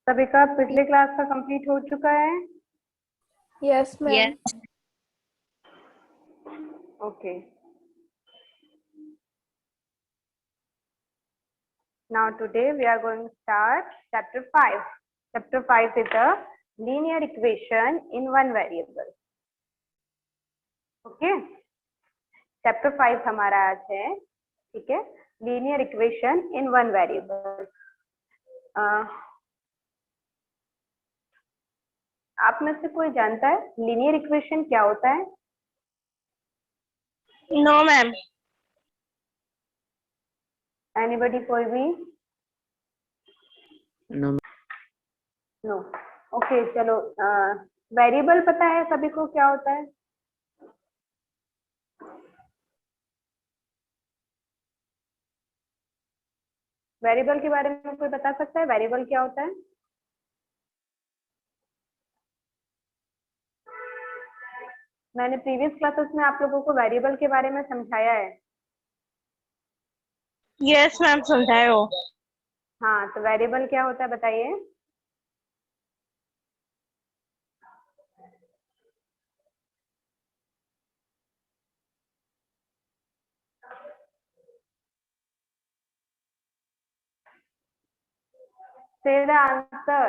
सभी का पिछले क्लास का कंप्लीट हो चुका है? Yes ma'am. Okay, now today we are going to start chapter 5. Chapter 5 is a linear equation in one variable. Okay, chapter 5 हमारा आज है, ठीक है, linear equation in one variable. आप में से कोई जानता है लीनियर इक्वेशन क्या होता है? No ma'am. एनीबॉडी, कोई भी? नो। नो। ओके, चलो, वेरिएबल पता है सभी को क्या होता है? वेरिएबल के बारे में कोई बता सकता है, वेरिएबल क्या होता है? मैंने प्रीवियस क्लासेस में आप लोगों को वेरिएबल के बारे में समझाया है। यस मैम, समझाए हो। हाँ, तो वेरिएबल क्या होता है बताइए। Say the answer.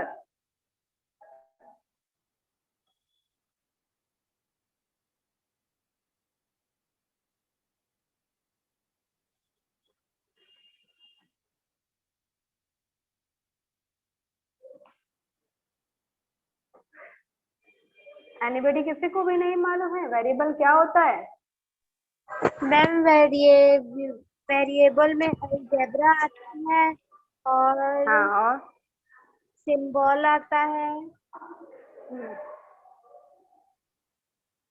एनीबॉडी, किसी को भी नहीं मालूम है वेरिएबल क्या होता है? मैम वेरिएबल में अलजेब्रा आता है और हाँ, और सिंबल आता है।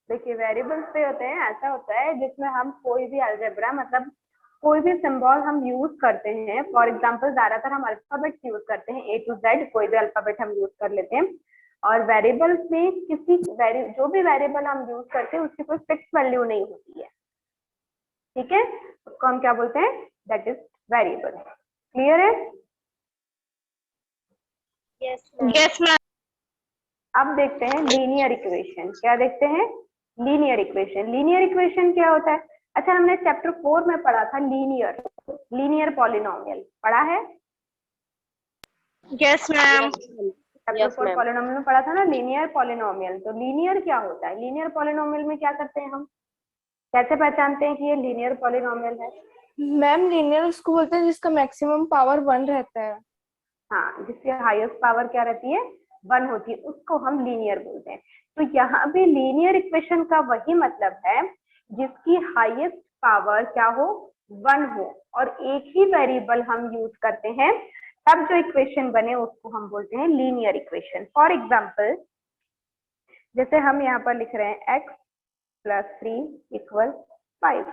देखिए, वेरिएबल्स पे होते हैं, ऐसा होता है जिसमें हम कोई भी अलजेब्रा, मतलब कोई भी सिंबल हम यूज करते हैं। फॉर एग्जांपल ज्यादातर हम अल्फाबेट यूज करते हैं, A to Z कोई भी अल्फाबेट हम यूज कर लेते हैं। और वेरिएबल्स में जो भी वेरिएबल हम यूज करते हैं उसकी कोई फिक्स वैल्यू नहीं होती है, ठीक है, उसको हम क्या बोलते हैं? That is variable. क्लियर है? Yes ma'am. अब देखते हैं लीनियर इक्वेशन। क्या देखते हैं? Linear equation. लीनियर इक्वेशन क्या होता है? अच्छा, हमने चैप्टर 4 में पढ़ा था लीनियर पॉलिनोमियल, पढ़ा है? Yes ma'am. चैप्टर 4 पॉलिनोमियल में पढ़ा था ना, लीनियर पॉलिनोमियल। तो लीनियर क्या होता है? लीनियर पॉलिनोमियल में क्या करते हैं हम, कैसे पहचानते हैं कि ये लीनियर पॉलिनोमियल है? मैम लीनियर उसको बोलते हैं जिसका मैक्सिमम पावर 1 रहता है। हाँ, जिसकी हाईएस्ट पावर क्या रहती है? 1 होती है, उसको हम लीनियर बोलते हैं। तो यहाँ भी लीनियर इक्वेशन का वही मतलब है जिसकी हाईएस्ट पावर क्या हो? 1 हो, और एक ही वेरिएबल हम यूज करते हैं, तब जो इक्वेशन बने उसको हम बोलते हैं लीनियर इक्वेशन। फॉर एग्जाम्पल, जैसे हम यहाँ पर लिख रहे हैं x + 3 = 5,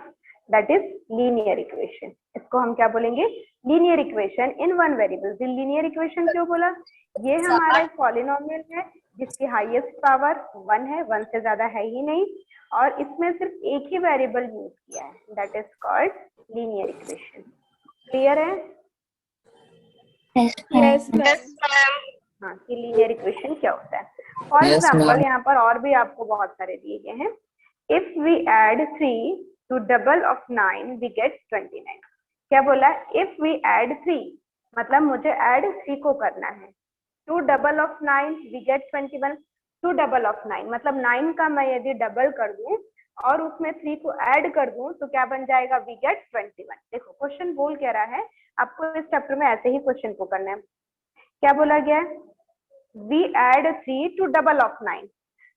that is linear equation. इसको हम क्या बोलेंगे? Linear equation in one variable. Linear equation क्यों बोला? ये हमारा एक पॉलिनोमियल है जिसकी हाईएस्ट पावर 1 है, 1 से ज्यादा है ही नहीं, और इसमें सिर्फ एक ही वेरिएबल यूज किया है, that is called linear equation. Clear है? Yes ma'am. हाँ, कि लीनियर इक्वेशन क्या होता है। फॉर एग्जाम्पल, यहाँ पर और भी आपको बहुत सारे दिए गए हैं। If we add 3 to double of 9 we get 29। क्या बोला? इफ वी एड 3, मतलब मुझे ऐड 3 को करना है। To double of 9 we get 21। To double of 9 मतलब 9 का मैं यदि डबल कर दूं और उसमें 3 को ऐड कर दूं तो क्या बन जाएगा? We get 21। देखो, क्वेश्चन बोल क्या रहा है, आपको इस चैप्टर में ऐसे ही क्वेश्चन को करना है। क्या बोला गया है? We add 3 to double of 9।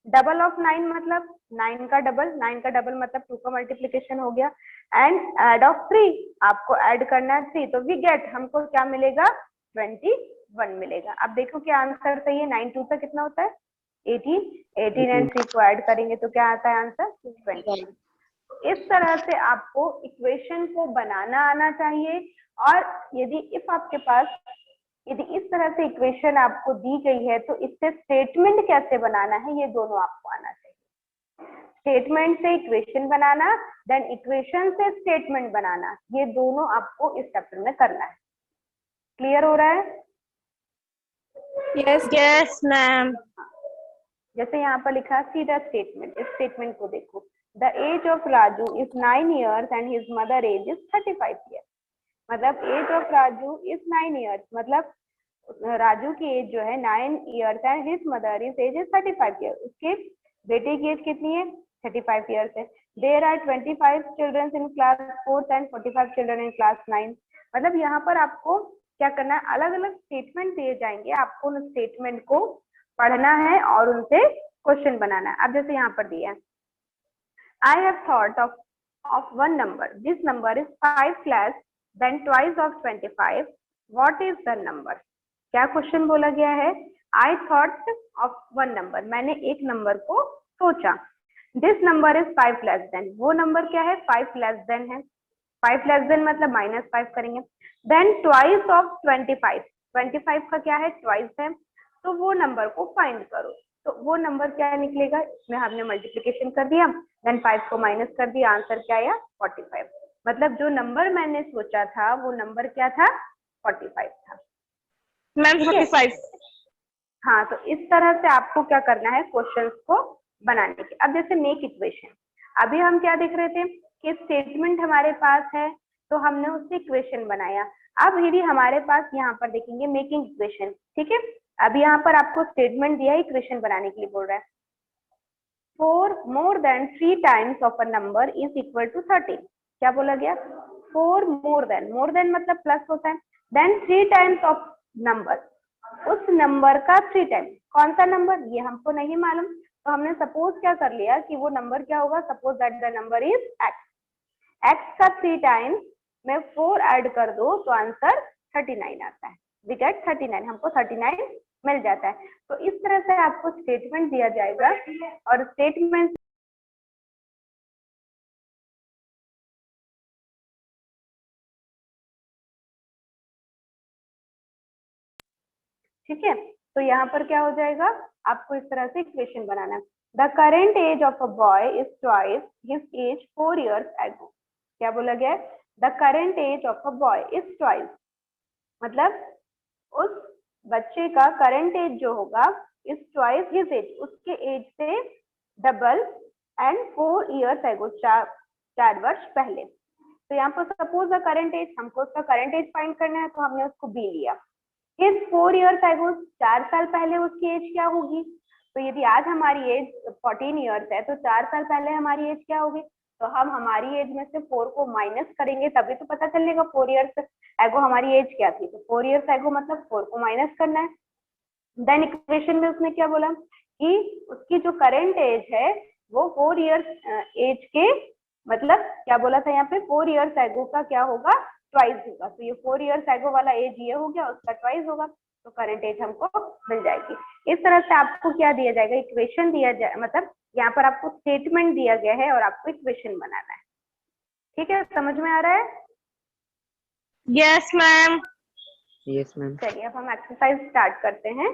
Double of 9 मतलब 9 का डबल, 9 का डबल मतलब 2 का मल्टीप्लीकेशन हो गया। एंड ऐड ऑफ 3, आपको ऐड करना है 3, तो वी गेट, हमको क्या मिलेगा? 21 मिलेगा। अब देखो क्या आंसर सही है। 9 2 कितना होता है? 18 एंड 3 को ऐड करेंगे तो क्या आता है आंसर? 21। इस तरह से आपको इक्वेशन को बनाना आना चाहिए। और यदि इस तरह से इक्वेशन आपको दी गई है तो इससे स्टेटमेंट कैसे बनाना है, ये दोनों आपको आना चाहिए। स्टेटमेंट से इक्वेशन बनाना, देन इक्वेशन से स्टेटमेंट बनाना, ये दोनों आपको इस चैप्टर में करना है। क्लियर हो रहा है? Yes. Yes ma'am. जैसे यहाँ पर लिखा सी द स्टेटमेंट, इस स्टेटमेंट को देखो, the age of Raju is 9 years and his mother age is 35 years। मतलब age of Raju is 9 years, मतलब राजू की एज जो है 9 years and his mother is age is 35 years। उसके बेटे की एज कितनी है? 35 years है। There are 25 children in class 4th and 45 children in class 9। मतलब यहाँ पर आपको क्या करना है, अलग अलग स्टेटमेंट दिए जाएंगे, आपको उन स्टेटमेंट को पढ़ना है और उनसे क्वेश्चन बनाना है। अब जैसे यहाँ पर दिया है, I have thought of one number, this number is 5 less than twice of 25, what is the number? क्या क्वेश्चन बोला गया है? I thought of one number, मैंने एक नंबर को सोचा। This number is 5 less than, वो नंबर क्या है? 5 less than है। 5 less than मतलब -5 करेंगे। देन ट्वाइस ऑफ 25, 25 का क्या है? ट्वाइस है। तो वो नंबर को फाइंड करो। तो वो नंबर क्या निकलेगा? इसमें हमने मल्टीप्लिकेशन कर दिया, देन 5 को माइनस कर दिया, आंसर क्या आया? 45। मतलब जो नंबर मैंने सोचा था वो नंबर क्या था? 45 था। मैम 45। हाँ, तो इस तरह से आपको क्या करना है, क्वेश्चंस को बनाने के। अब जैसे मेक इक्वेशन, अभी हम क्या देख रहे थे कि स्टेटमेंट हमारे पास है तो हमने उससे इक्वेशन बनाया। अब यदि हमारे पास यहाँ पर देखेंगे मेकिंग इक्वेशन, ठीक है। अब यहाँ पर आपको स्टेटमेंट दिया है, इक्वेशन बनाने के लिए बोल रहा है। 4 more than 3 times of a number is equal to 13। क्या बोला गया? 4 more than मतलब प्लस होता है, then 3 times of number, उस नंबर का 3 टाइम। कौन सा नंबर? ये हमको नहीं मालूम, तो हमने सपोज क्या कर लिया कि वो नंबर क्या होगा? Suppose that the number is x। x का 3 टाइम्स में 4 ऐड कर दो तो आंसर 39 आता है। वी गेट 39, हमको 39 मिल जाता है। तो इस तरह से आपको स्टेटमेंट दिया जाएगा और स्टेटमेंट ठीक है। तो यहाँ पर क्या हो जाएगा, आपको इस तरह से इक्वेशन बनाना है। The current age of a boy is twice his age 4 years ago। क्या बोला गया है? The current age of a boy is twice, मतलब उस बच्चे का करंट एज जो होगा इज ट्वाइस हिज एज, उसके एज से डबल, एंड 4 years ago, 4 वर्ष पहले। तो यहाँ पर सपोज द करंट एज, हमको उसका करंट एज फाइंड करना है तो हमने उसको बी लिया। हिज 4 years ago, 4 साल पहले उसकी एज क्या होगी? तो यदि आज हमारी एज 14 years है तो 4 साल पहले हमारी एज क्या होगी? तो हम हमारी एज में से 4 को माइनस करेंगे तभी तो पता चलेगा 4 years एगो हमारी एज क्या थी। तो 4 years एगो मतलब 4 को माइनस करना है। देन इक्वेशन में उसने क्या बोला कि उसकी जो करंट एज है वो 4 years एज के, मतलब क्या बोला था यहाँ पे? 4 years एगो का क्या होगा? ट्वाइस होगा। तो ये 4 years एगो वाला एज ये हो गया, उसका ट्वाइस होगा, तो करंट एज हमको मिल जाएगी। इस तरह से आपको क्या दिया जाएगा? इक्वेशन दिया जाए, मतलब यहाँ पर आपको स्टेटमेंट दिया गया है और आपको इक्वेशन बनाना है। ठीक है, समझ में आ रहा है? Yes ma'am. Yes ma'am. चलिए अब हम एक्सरसाइज स्टार्ट करते हैं।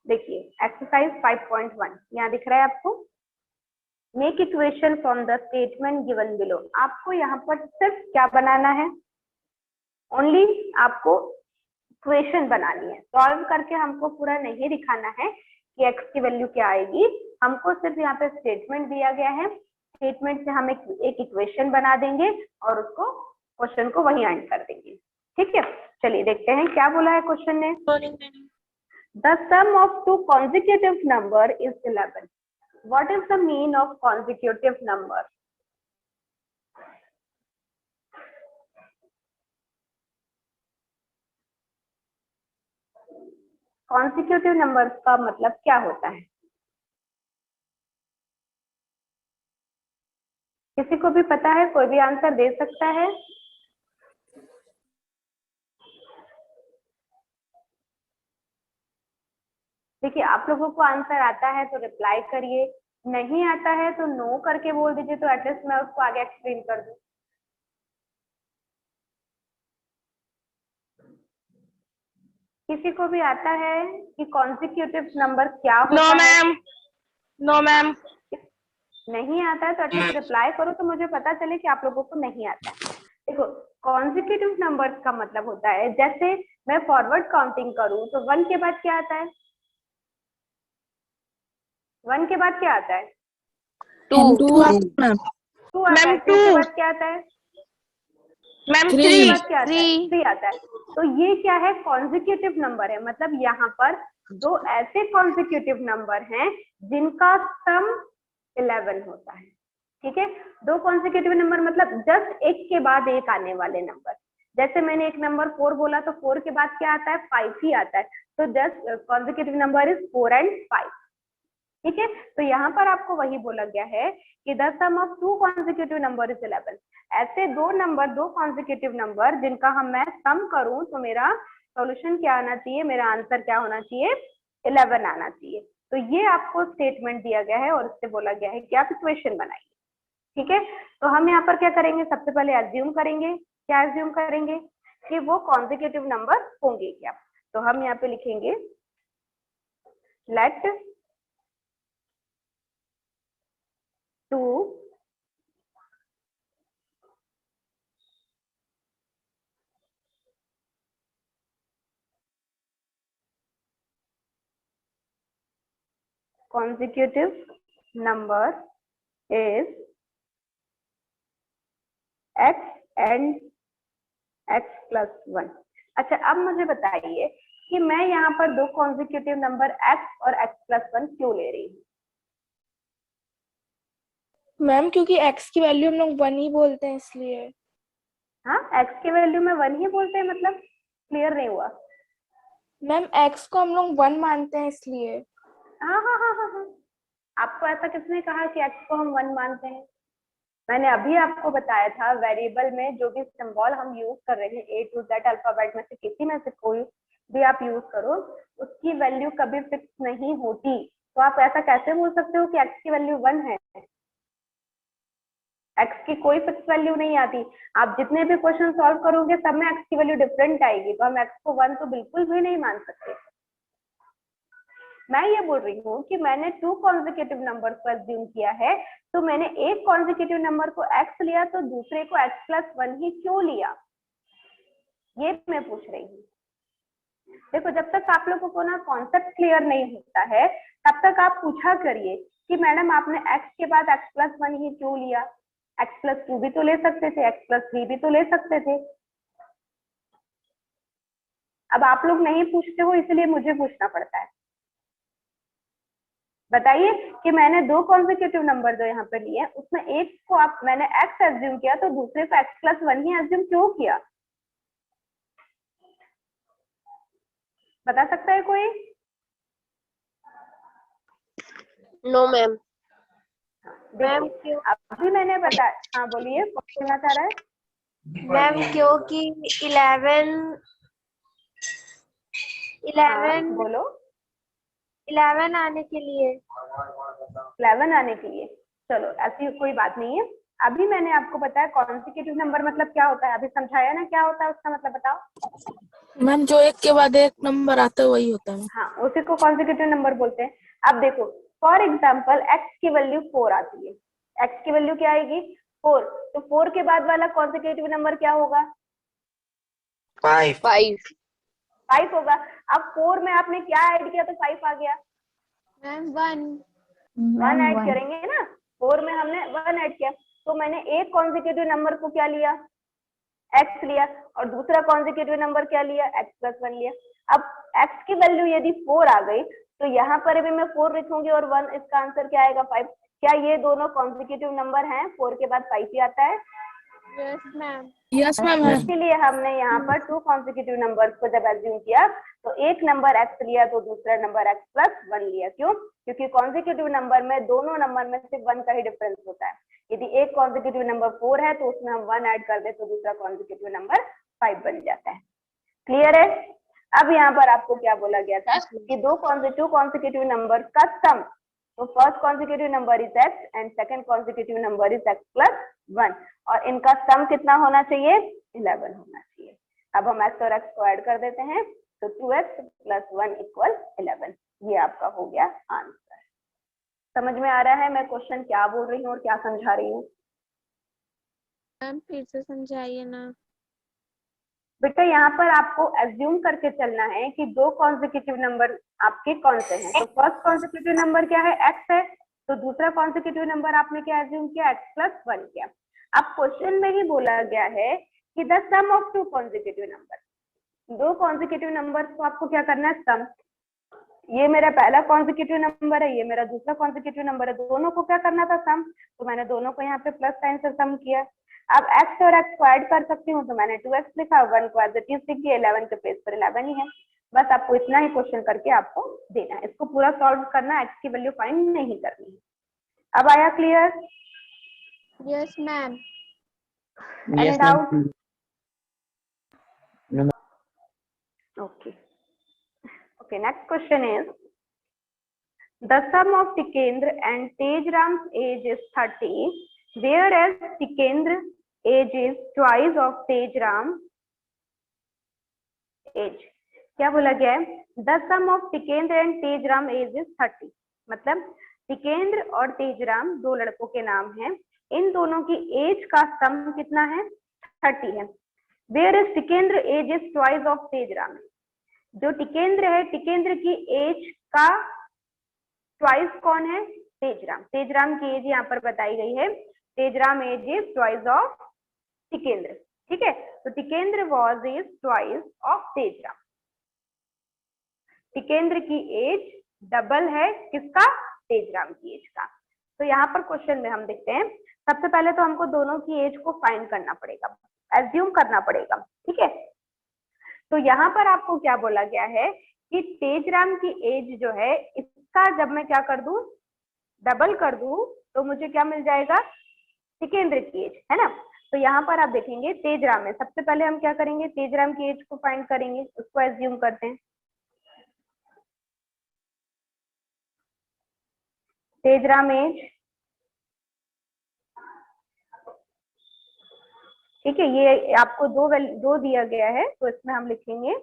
देखिए एक्सरसाइज 5.1 यहाँ दिख रहा है आपको। Make equation from the statement given below. आपको यहाँ पर सिर्फ क्या बनाना है? ओनली आपको इक्वेशन बनानी है। सॉल्व करके हमको पूरा नहीं दिखाना है कि x की वैल्यू क्या आएगी, हमको सिर्फ यहाँ पे स्टेटमेंट दिया गया है, स्टेटमेंट से हम एक इक्वेशन बना देंगे और उसको क्वेश्चन को वहीं एंड कर देंगे। ठीक है, चलिए देखते हैं क्या बोला है क्वेश्चन ने। The sum of two consecutive number is 11। What is the mean of consecutive number? Consecutive numbers का मतलब क्या होता है? किसी को भी पता है? कोई भी आंसर दे सकता है? देखिए आप लोगों को आंसर आता है तो रिप्लाई करिए, नहीं आता है तो नो करके बोल दीजिए, तो एटलीस्ट मैं उसको आगे एक्सप्लेन कर दूं। किसी को भी आता है कि कॉन्जिक्यूटिव नंबर क्या होता नो है? मैम। No ma'am. नहीं आता है तो एटलीस्ट रिप्लाई करो तो मुझे पता चले कि आप लोगों को नहीं आता है। देखो कॉन्जिक्यूटिव नंबर्स का मतलब होता है, जैसे मैं फॉरवर्ड काउंटिंग करूं तो 1 के बाद क्या आता है? 1 के बाद क्या आता है? 2 2 मैम 2 आता है। मैम 2 के 2 बाद क्या आता है? मैम 2 के 3 बाद क्या आता है? 3 आता है। तो ये क्या है? कॉन्जिक्यूटिव नंबर है, मतलब यहाँ पर दो ऐसे कॉन्जिक्यूटिव नंबर हैं जिनका सम 11 होता है। ठीक है, दो कॉन्जिक्यूटिव नंबर मतलब जस्ट एक के बाद एक आने वाले नंबर। जैसे मैंने एक नंबर 4 बोला तो 4 के बाद क्या आता है? 5 ही आता है। तो just consecutive number is 4 and 5। ठीक है, तो यहाँ पर आपको वही बोला गया है कि the sum of two consecutive number is 11। ऐसे दो नंबर, दो कॉन्जिक्यूटिव नंबर जिनका हम मैं सम करूं तो मेरा सॉल्यूशन क्या आना चाहिए? मेरा आंसर क्या होना चाहिए? 11 आना चाहिए। तो ये आपको स्टेटमेंट दिया गया है और इससे बोला गया है कि आप इक्वेशन बनाइए। ठीक है, तो हम यहाँ पर क्या करेंगे? सबसे पहले एज्यूम करेंगे। क्या एज्यूम करेंगे? कि वो कॉन्जिक्यूटिव नंबर होंगे क्या। तो हम यहाँ पे लिखेंगे late 2 consecutive number is x and x plus 1। अच्छा, अब मुझे बताइए कि मैं यहाँ पर दो कॉन्जिक्यूटिव नंबर x और x plus 1 क्यों ले रही हूँ? मैम क्योंकि x की वैल्यू हम लोग 1 ही बोलते हैं इसलिए। हाँ, x के वैल्यू में 1 ही बोलते हैं, मतलब क्लियर नहीं हुआ। मैम x को हम लोग 1 मानते हैं इसलिए। हाँ हाँ हाँ हाँ हाँ, आपको ऐसा किसने कहा कि x को हम 1 मानते हैं? मैंने अभी आपको बताया था वेरिएबल में जो भी सिंबल हम यूज कर रहे हैं A to Z अल्फाबेट में से किसी में से कोई भी आप यूज करो, उसकी वैल्यू कभी फिक्स नहीं होती। तो आप ऐसा कैसे बोल सकते हो कि x की वैल्यू 1 है? x की कोई फिक्स वैल्यू नहीं आती। आप जितने भी क्वेश्चन सॉल्व करोगे सब में x की वैल्यू डिफरेंट आएगी, तो हम x को 1 तो बिल्कुल भी नहीं मान सकते। मैं ये बोल रही हूँ कि मैंने टू कॉन्जिक्यूटिव नंबर को एज्यूम किया है, तो मैंने एक कॉन्जिक्यूटिव नंबर को x लिया तो दूसरे को x plus 1 ही क्यों लिया, ये मैं पूछ रही हूँ। देखो, जब तक आप लोगों को ना कॉन्सेप्ट क्लियर नहीं होता है तब तक आप पूछा करिए कि मैडम आपने x के बाद x plus 1 ही क्यों लिया? x plus 2 भी तो ले सकते थे, x plus 3 भी तो ले सकते थे। अब आप लोग नहीं पूछते हो इसलिए मुझे पूछना पड़ता है। बताइए कि मैंने दो कॉन्जिक्यूटिव नंबर जो यहाँ पे लिए उसमें एक को आप मैंने x एज्यूम किया तो दूसरे को x plus 1 ही एज्यूम क्यों किया? बता सकता है कोई? No ma'am. मैम देखिए, अभी मैंने बताया। हाँ बोलिए, कौन बोलना चाह रहा है? मैम क्योंकि 11 हाँ बोलो। 11 आने के लिए। 11 आने के लिए, चलो ऐसी कोई बात नहीं है। अभी मैंने आपको बताया कॉन्जिक्यूटिव नंबर मतलब क्या होता है, अभी समझाया ना क्या होता है उसका मतलब, बताओ। मैम जो एक के बाद एक नंबर आता है वही होता है। हाँ, उसी को कॉन्जिक्यूटिव नंबर बोलते हैं। अब देखो, फॉर एग्जाम्पल x की वैल्यू 4 आती है, x की वैल्यू क्या आएगी? 4। तो 4 के बाद वाला कॉन्जिक्यूटिव नंबर क्या होगा? 5 5 होगा। अब 4 में आपने क्या ऐड किया तो 5 आ गया? मैम 1 ऐड करेंगे ना, 4 में हमने 1 ऐड किया, तो मैंने एक कॉन्जिक्यूटिव नंबर को क्या लिया? x लिया, और दूसरा कॉन्जिक्यूटिव नंबर क्या लिया? x plus 1 लिया। अब x की वैल्यू यदि 4 आ गई तो यहाँ पर भी मैं 4 लिखूंगी और 1, इसका आंसर क्या आएगा? 5। क्या ये दोनों कॉन्जिक्यूटिव नंबर हैं? 4 के बाद 5 ही आता है। Yes ma'am. यस मैम है। इसीलिए हमने यहाँ पर टू कॉन्जिक्यूटिव नंबर्स को जब एज्यूम किया तो एक नंबर x लिया तो दूसरा नंबर x plus 1 लिया। क्यों? क्योंकि कॉन्जिक्यूटिव नंबर में दोनों नंबर में सिर्फ 1 का ही डिफरेंस होता है। यदि एक कॉन्जिक्यूटिव नंबर 4 है तो उसमें हम 1 ऐड कर दे तो दूसरा कॉन्जिक्यूटिव नंबर 5 बन जाता है। क्लियर है? अब यहाँ पर आपको क्या बोला गया था कि टू कॉन्जिक्यूटिव नंबर का सम, तो first consecutive number is x and second consecutive number is x plus 1, और इनका सम कितना होना चाहिए? 11 होना चाहिए। अब हम x और x को ऐड कर देते हैं तो 2x plus 1 equal 11। ये आपका हो गया आंसर। समझ में आ रहा है मैं क्वेश्चन क्या बोल रही हूँ और क्या समझा रही हूँ? मैम फिर से समझाइए ना। बेटा यहाँ पर आपको एज्यूम करके चलना है कि दो कॉन्जिक्यूटिव नंबर आपके कौन से हैं। तो फर्स्ट कॉन्जिक्यूटिव नंबर क्या है, एक्स है, तो दूसरा कॉन्जिक्यूटिव नंबर आपने क्या एज्यूम किया, x+1 किया। अब क्वेश्चन में ही बोला गया है कि the sum of two consecutive number, दो कॉन्जिक्यूटिव नंबर को आपको क्या करना है, सम। ये मेरा पहला कॉन्जिक्यूटिव नंबर है, ये मेरा दूसरा कॉन्जिक्यूटिव नंबर है, दोनों को क्या करना था, सम। तो मैंने दोनों को यहाँ पे प्लस साइन से सम किया। अब x और x को ऐड कर सकती हूँ, तो मैंने 2x लिखा, 1 को एज इट इज लिख दिया, 11 के पेज पर 11 ही है। बस आपको इतना ही क्वेश्चन करके आपको देना है, इसको पूरा सॉल्व करना, x की वैल्यू फाइंड नहीं करनी है। अब आया clear? Yes ma'am. Any doubt? Okay, next question is, the sum of Tikendra and Tejram's age is 30, whereas Tikendra's age is twice of Tejram's age. क्या बोला गया है, the sum of Tikendra and Tejram age is 30, मतलब टिकेंद्र और तेजराम दो लड़कों के नाम हैं, इन दोनों की एज का सम कितना है, 30 है। whereas Tikendra age is twice of Tejram, जो टिकेंद्र है, टिकेंद्र की एज का ट्वाइस कौन है, तेजराम। तेजराम की एज यहाँ पर बताई गई है, Tejram age is twice of Tikendra, ठीक है। तो Tikendra was is twice of Tejram, Tikendra की एज डबल है किसका, तेजराम की एज का। तो यहाँ पर क्वेश्चन में हम देखते हैं, सबसे पहले तो हमको दोनों की एज को फाइंड करना पड़ेगा, एज्यूम करना पड़ेगा, ठीक है। तो यहाँ पर आपको क्या बोला गया है कि तेजराम की एज जो है, इसका जब मैं क्या कर दूं, डबल कर दूं, तो मुझे क्या मिल जाएगा, टिकेंद्र की एज, है ना। तो यहाँ पर आप देखेंगे तेजराम में, सबसे पहले हम क्या करेंगे, तेजराम की एज को फाइंड करेंगे, उसको एज्यूम करते हैं। तेजराम एज, ठीक है, ये आपको दो दिया गया है, तो इसमें हम लिखेंगे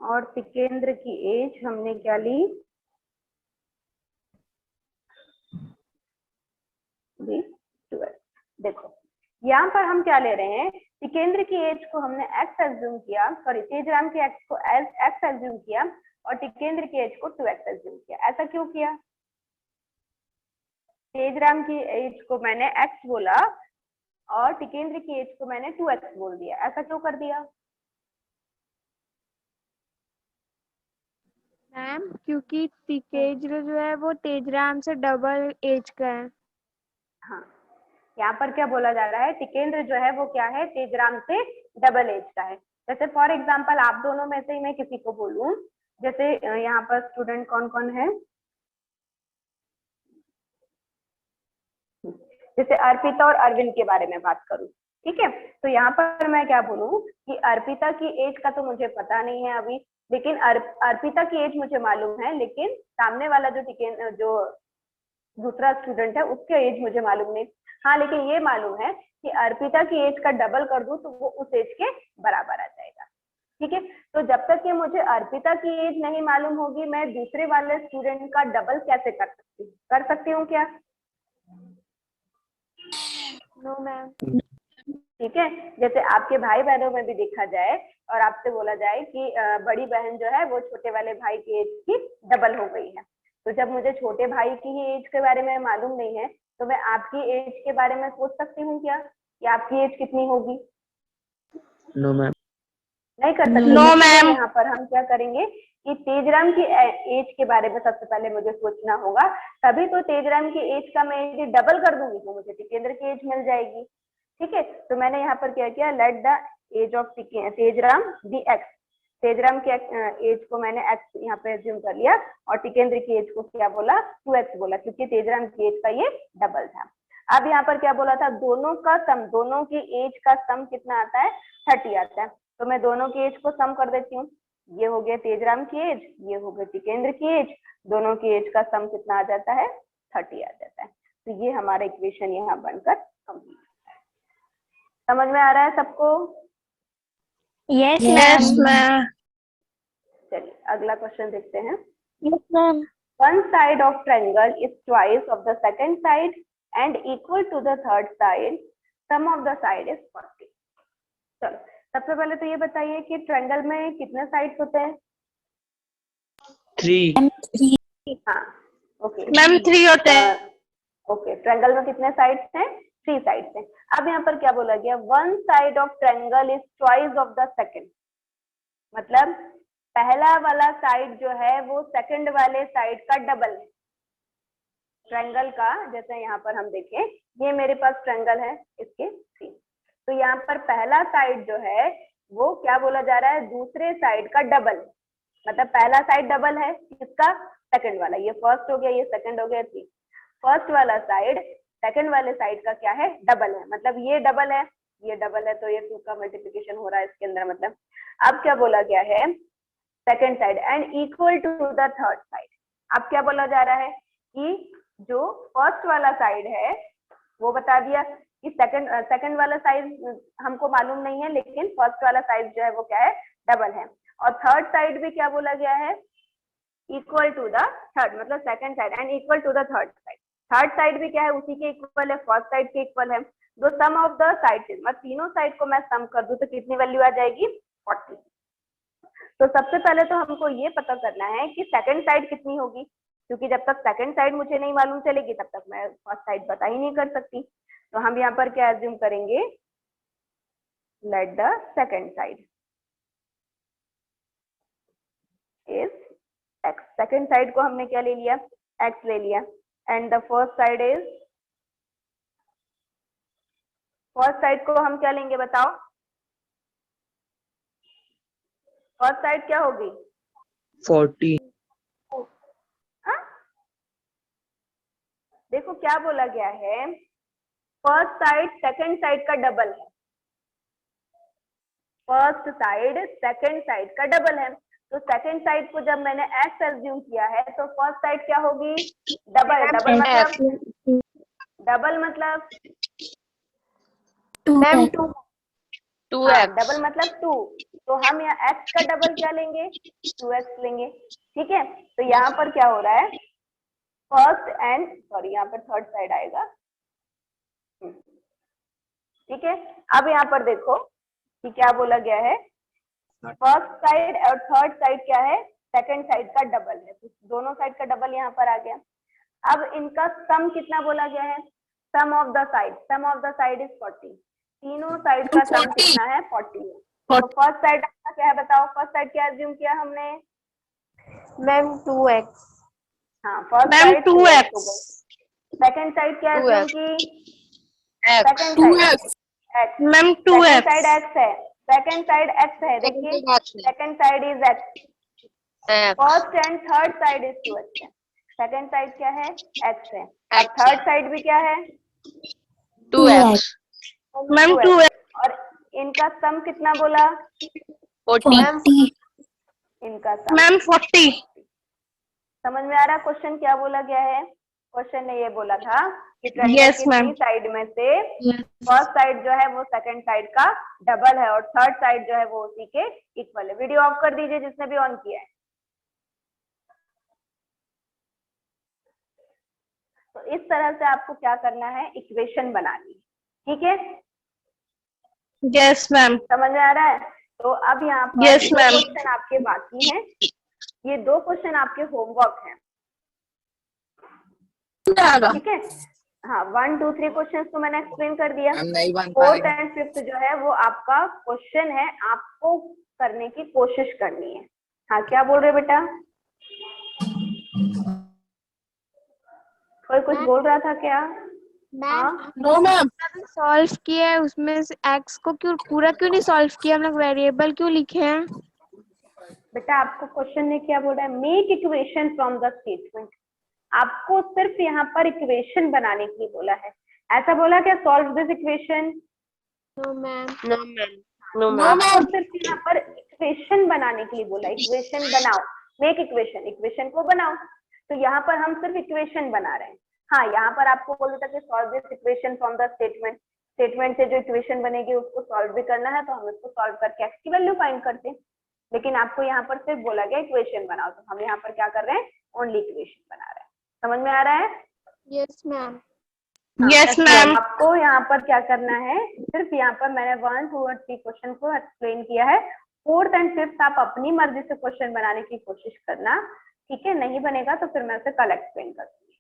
और टिकेंद्र की एज हमने क्या ली, देखो यहाँ पर हम क्या ले रहे हैं, टिकेंद्र की एज को हमने x एज्यूम किया, सॉरी तेजराम की एज को x एज्यूम किया, और टिकेंद्र की एज को 2x एज्यूम किया। ऐसा क्यों किया, तेजराम की एज को मैंने x बोला और टिकेंद्र की एज को मैंने 2x बोल दिया, ऐसा क्यों कर दिया? मैम क्योंकि टिकेंद्र जो है वो तेजराम से डबल एज का है। हाँ, यहाँ पर क्या बोला जा रहा है, टिकेंद्र जो है वो क्या है, तेजराम से डबल एज का है। जैसे फॉर एग्जांपल आप दोनों में से ही मैं किसी को बोलूं, जैसे यहाँ पर स्टूडेंट कौन कौन है, जैसे अर्पिता और अरविंद के बारे में बात करूं, ठीक है। तो यहाँ पर मैं क्या बोलूं कि अर्पिता की एज का तो मुझे पता नहीं है अभी, लेकिन अर्पिता की एज मुझे मालूम है, लेकिन सामने वाला जो दूसरा स्टूडेंट है उसकी एज मुझे मालूम नहीं। हाँ, लेकिन ये मालूम है कि अर्पिता की एज का डबल कर दूं तो वो उस एज के बराबर आ जाएगा, ठीक है। तो जब तक कि मुझे अर्पिता की एज नहीं मालूम होगी, मैं दूसरे वाले स्टूडेंट का डबल कैसे कर सकती हूँ क्या? No ma'am. ठीक है, जैसे आपके भाई बहनों में भी देखा जाए और आपसे बोला जाए कि बड़ी बहन जो है वो छोटे वाले भाई की एज की डबल हो गई है, तो जब मुझे छोटे भाई की ही एज के बारे में मालूम नहीं है, तो मैं आपकी एज के बारे में सोच सकती हूँ क्या कि आपकी एज कितनी होगी? नो मैम, नहीं कर सकते। No ma'am. यहाँ पर हम क्या करेंगे कि तेजराम की एज के बारे में सबसे पहले मुझे सोचना होगा, तभी तो तेजराम की एज का मैं यदि डबल कर दूंगी तो मुझे टिकेंद्र की एज मिल जाएगी, ठीक है। तो मैंने यहाँ पर क्या किया, let the age of Tejram be X, Tejram की एज को मैंने एक्स यहाँ पे एज्यूम कर लिया, और टिकेंद्र की एज को क्या बोला, 2x बोला, क्योंकि तेजराम की एज का ये डबल था। अब यहाँ पर क्या बोला था, दोनों का सम, दोनों की एज का सम कितना आता है, 30 आता है। तो मैं दोनों की एज को सम कर देती हूँ, ये हो गया तेजराम की एज, ये हो गई टिकेंद्र की एज, दोनों की एज का सम कितना आ जाता है, 30 आ जाता है। तो ये हमारा इक्वेशन यहाँ बनकर कंप्लीट है। समझ में आ रहा है सबको? Yes Yes, ma'am. ma'am. चलिए अगला क्वेश्चन देखते हैं। Yes, ma'am. One side of triangle is twice of the second side and equal to the third side. Sum of the side is 40. चलो सबसे पहले तो ये बताइए कि ट्रायंगल में कितने साइड्स होते हैं? 3. हाँ, ओके Ma'am, 3 होते हैं. ओके, ट्रायंगल में कितने साइड्स हैं? 3 साइड्स हैं। अब यहाँ पर क्या बोला गया? One side of triangle is twice of the second, मतलब पहला वाला साइड जो है वो सेकंड वाले साइड का डबल है ट्रायंगल का। जैसे यहाँ पर हम देखें, ये मेरे पास ट्रायंगल है, इसके 3, तो यहाँ पर पहला साइड जो है वो क्या बोला जा रहा है? दूसरे साइड का डबल, मतलब पहला साइड डबल है किसका? सेकंड वाला। ये फर्स्ट हो गया, ये सेकंड हो गया, 3। फर्स्ट वाला साइड सेकंड वाले साइड का क्या है? डबल है, मतलब ये डबल है, ये डबल है, तो ये 2 का मल्टीप्लिकेशन हो रहा है इसके अंदर। मतलब अब क्या बोला गया है? Second side and equal to the third side. अब क्या बोला जा रहा है कि जो फर्स्ट वाला साइड है वो बता दिया कि सेकंड वाला साइड हमको मालूम नहीं है, लेकिन फर्स्ट वाला साइड जो है वो क्या है? डबल है। और थर्ड साइड भी क्या बोला गया है? इक्वल टू द थर्ड, मतलब second side and equal to the third side. Third side भी क्या है? उसी के इक्वल है, फर्स्ट साइड के इक्वल है। दो सम ऑफ द साइड, मतलब तीनों साइड को मैं सम कर दूं तो कितनी वैल्यू आ जाएगी? 40। तो सबसे पहले तो हमको ये पता करना है कि सेकंड साइड कितनी होगी, क्योंकि जब तक सेकंड साइड मुझे नहीं मालूम चलेगी तब तक मैं फर्स्ट साइड बता ही नहीं कर सकती। तो हम यहाँ पर क्या एज्यूम करेंगे? Let the second side is x। Second side को हमने क्या ले लिया? x ले लिया। And the first side is, first side को हम क्या लेंगे बताओ? फर्स्ट साइड क्या होगी? 40. हाँ? देखो क्या बोला गया है, फर्स्ट साइड सेकंड साइड का डबल है। फर्स्ट साइड सेकंड साइड का डबल है, तो सेकंड साइड को जब मैंने x एज्यूम किया है तो फर्स्ट साइड क्या होगी? डबल। डबल मतलब, डबल मतलब Ma'am, 2x। डबल मतलब 2, तो हम यहाँ x का डबल क्या लेंगे? 2x लेंगे। ठीक है, तो यहाँ पर क्या हो रहा है? फर्स्ट एंड सॉरी यहाँ पर थर्ड साइड आएगा। ठीक है, अब यहाँ पर देखो कि क्या बोला गया है? फर्स्ट साइड और थर्ड साइड क्या है? सेकंड साइड का डबल है, तो दोनों साइड का डबल यहाँ पर आ गया। अब इनका सम कितना बोला गया है? Sum of the side, sum of the side is 40। तीनों साइड का सम कितना है? 40 है। तो फर्स्ट साइड आपका क्या है बताओ? फर्स्ट साइड क्या एज्यूम किया हमने? Ma'am, 2x. हाँ, first Ma'am, side 2x. Second side क्या एज्यूम की? Second side x। Ma'am, second 2x. Side x है, सेकंड साइड x है, देखिए second side is x। First and third side is 2x है। Second side क्या है? x है। और थर्ड साइड भी क्या है? 2x. Ma'am, 2x. और इनका सम कितना बोला? 40. इनका सम। Ma'am, 40. समझ में आ रहा क्वेश्चन क्या बोला गया है? क्वेश्चन ने ये बोला था कि ट्रायंगल Yes, की ma'am. 3 साइड में से फर्स्ट साइड जो है वो सेकंड साइड का डबल है और थर्ड साइड जो है वो उसी के इक्वल है। वीडियो ऑफ कर दीजिए जिसने भी ऑन किया है। तो इस तरह से आपको क्या करना है? इक्वेशन बनानी है। ठीक है, Yes, ma'am. समझ में आ रहा है? तो अब यहाँ पर Yes, दो ma'am. क्वेश्चन आपके बाकी हैं। ये 2 क्वेश्चन आपके होमवर्क हैं। ठीक है, हाँ 1 2 3 क्वेश्चन तो मैंने एक्सप्लेन कर दिया। फोर्थ एंड फिफ्थ जो है वो आपका क्वेश्चन है, आपको करने की कोशिश करनी है। हाँ क्या बोल रहे बेटा? कोई कुछ बोल रहा था क्या? हाँ No, ma'am. सॉल्व किया है, उसमें से x को क्यों पूरा क्यों नहीं सॉल्व किया? हम लोग वेरिएबल क्यों लिखे हैं? बेटा आपको क्वेश्चन ने क्या बोला है? Make equation from the statement. आपको सिर्फ यहाँ पर इक्वेशन बनाने के लिए बोला है। ऐसा बोला क्या solve this equation? No ma'am. No, ma'am. No, आपको सिर्फ यहाँ पर इक्वेशन बनाने के लिए बोला, इक्वेशन बनाओ, मेक इक्वेशन, इक्वेशन को बनाओ। तो यहाँ पर हम सिर्फ इक्वेशन बना रहे हैं, हाँ, यहाँ पर आपको बोला था कि solve this equation from the statement, statement से जो इक्वेशन बनेगी उसको सॉल्व भी करना है, तो हम इसको सॉल्व करके एक्स की वैल्यू फाइंड करते हैं। लेकिन आपको यहाँ पर सिर्फ बोला गया इक्वेशन बनाओ, तो हम यहाँ पर क्या कर रहे हैं, ओनली इक्वेशन बना रहे हैं। समझ में आ रहा है? Yes ma'am. Yes ma'am. आपको यहाँ पर क्या करना है, सिर्फ यहाँ पर मैंने 1, 2 और 3 क्वेश्चन को एक्सप्लेन किया है। 4th एंड 5th आप अपनी मर्जी से क्वेश्चन बनाने की कोशिश करना, ठीक है? नहीं बनेगा तो फिर मैं उसे कल एक्सप्लेन कर दूंगी,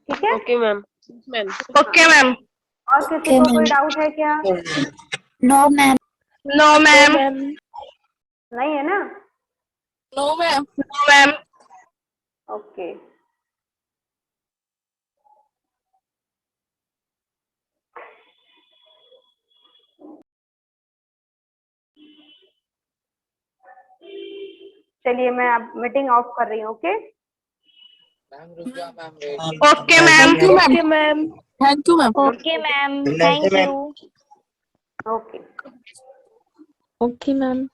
ठीक है? Okay ma'am. Okay ma'am. और किसी को कोई डाउट है क्या? No ma'am. No ma'am. नहीं है ना? No ma'am. No ma'am. Okay, चलिए मैं अब मीटिंग ऑफ कर रही हूँ। Okay, okay ma'am. Okay ma'am. Thank you ma'am. Okay ma'am, thank you. Okay. Okay ma'am.